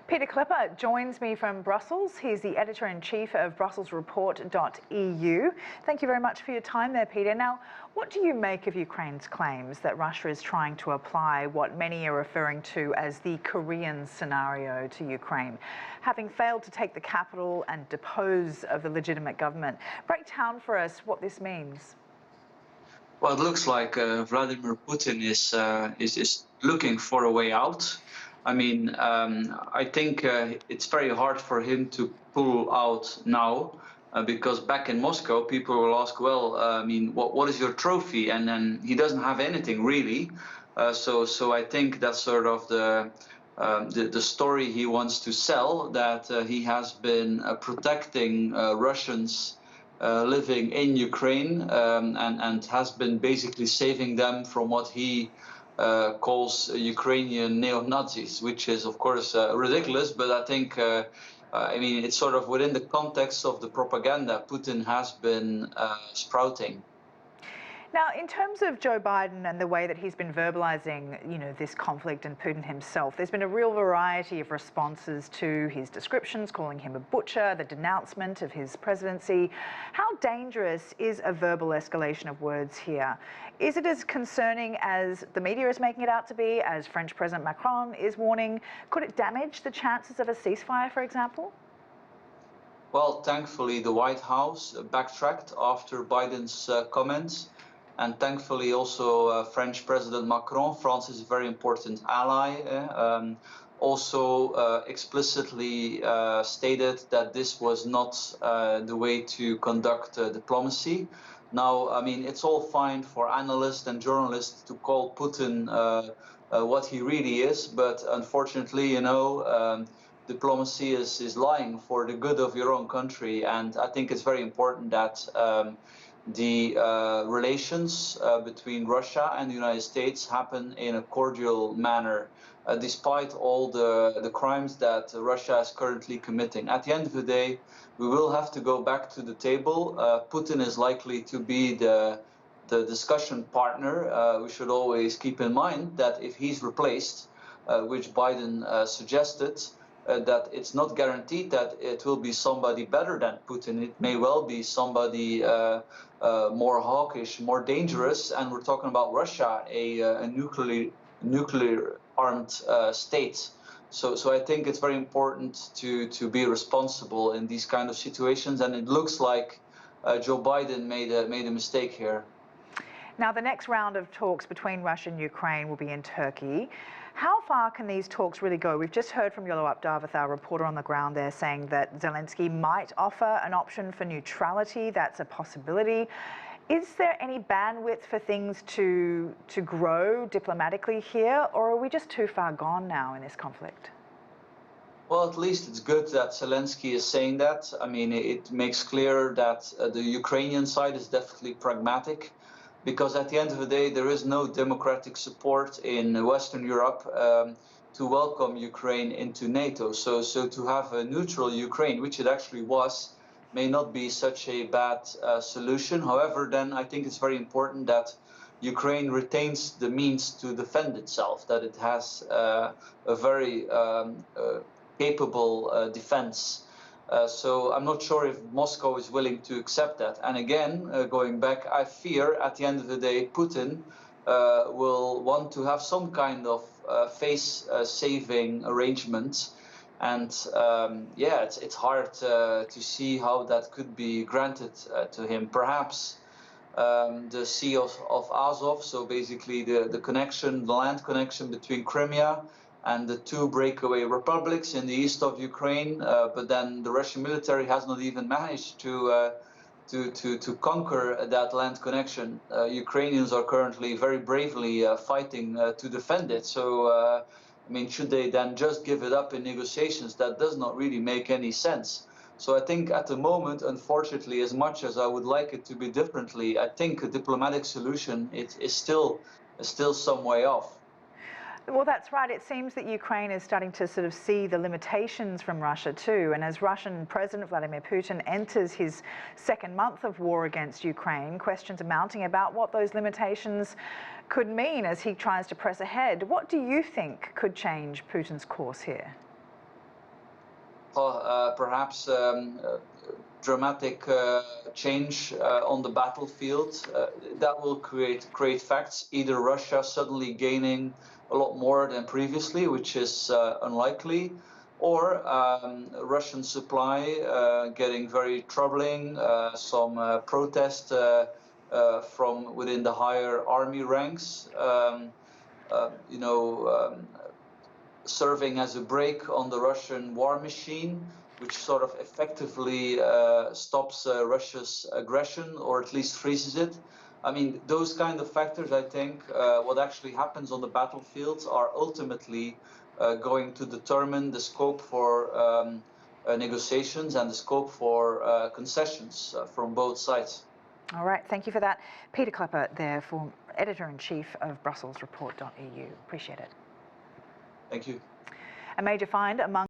Pieter Cleppe joins me from Brussels. He's the editor-in-chief of brusselsreport.eu. Thank you very much for your time there, Peter. Now, what do you make of Ukraine's claims that Russia is trying to apply what many are referring to as the Korean scenario to Ukraine, having failed to take the capital and depose of the legitimate government? Break down for us what this means. Well, it looks like Vladimir Putin is looking for a way out. I mean, I think it's very hard for him to pull out now because back in Moscow, people will ask, well, I mean, what is your trophy? And then he doesn't have anything really. So I think that's sort of the story he wants to sell, that he has been protecting Russians living in Ukraine and has been basically saving them from what he calls Ukrainian neo-Nazis, which is of course ridiculous, but I think I mean, it's sort of within the context of the propaganda Putin has been sprouting. Now, in terms of Joe Biden and the way that he's been verbalizing, this conflict and Putin himself, there's been a real variety of responses to his descriptions, calling him a butcher, the denouncement of his presidency. How dangerous is a verbal escalation of words here? Is it as concerning as the media is making it out to be, as French President Macron is warning? Could it damage the chances of a ceasefire, for example? Well, thankfully, the White House backtracked after Biden's comments. And thankfully also French President Macron, France is a very important ally, also explicitly stated that this was not the way to conduct diplomacy. Now, I mean, it's all fine for analysts and journalists to call Putin what he really is, but unfortunately, diplomacy is lying for the good of your own country. And I think it's very important that the relations between Russia and the United States happen in a cordial manner, despite all the crimes that Russia is currently committing. At the end of the day, we will have to go back to the table. Putin is likely to be the discussion partner. We should always keep in mind that if he's replaced, which Biden suggested, that it's not guaranteed that it will be somebody better than Putin. It may well be somebody more hawkish, more dangerous, and we're talking about Russia, a nuclear armed state. So I think it's very important to be responsible in these kind of situations, and it looks like Joe Biden made a mistake here. Now, the next round of talks between Russia and Ukraine will be in Turkey. How far can these talks really go? We've just heard from Yolo Updavat, our reporter on the ground there, saying that Zelensky might offer an option for neutrality. That's a possibility. Is there any bandwidth for things to grow diplomatically here, or are we just too far gone now in this conflict? Well, at least it's good that Zelensky is saying that. I mean, it makes clear that the Ukrainian side is definitely pragmatic, because at the end of the day, there is no democratic support in Western Europe to welcome Ukraine into NATO. So to have a neutral Ukraine, which it actually was, may not be such a bad solution. However, then I think it's very important that Ukraine retains the means to defend itself, that it has a very capable defense. So I'm not sure if Moscow is willing to accept that. And again, going back, I fear at the end of the day, Putin will want to have some kind of face-saving arrangement. And yeah, it's hard to see how that could be granted to him. Perhaps the Sea of Azov, so basically the connection, the land connection between Crimea and the two breakaway republics in the east of Ukraine, but then the Russian military has not even managed to conquer that land connection. Ukrainians are currently very bravely fighting to defend it. So, I mean, should they then just give it up in negotiations? That does not really make any sense. So I think at the moment, unfortunately, as much as I would like it to be differently, I think a diplomatic solution is still some way off. Well, that's right. It seems that Ukraine is starting to sort of see the limitations from Russia too. And as Russian President Vladimir Putin enters his second month of war against Ukraine, questions are mounting about what those limitations could mean as he tries to press ahead. What do you think could change Putin's course here? perhaps dramatic change on the battlefield, that will create facts. Either Russia suddenly gaining a lot more than previously, which is unlikely, or Russian supply getting very troubling, some protest from within the higher army ranks, serving as a brake on the Russian war machine, which sort of effectively stops Russia's aggression, or at least freezes it. I mean, those kind of factors, I think, what actually happens on the battlefields are ultimately going to determine the scope for negotiations and the scope for concessions from both sides. All right, thank you for that. Pieter Cleppe there, Editor-in-Chief of BrusselsReport.eu. Appreciate it. Thank you. A major find among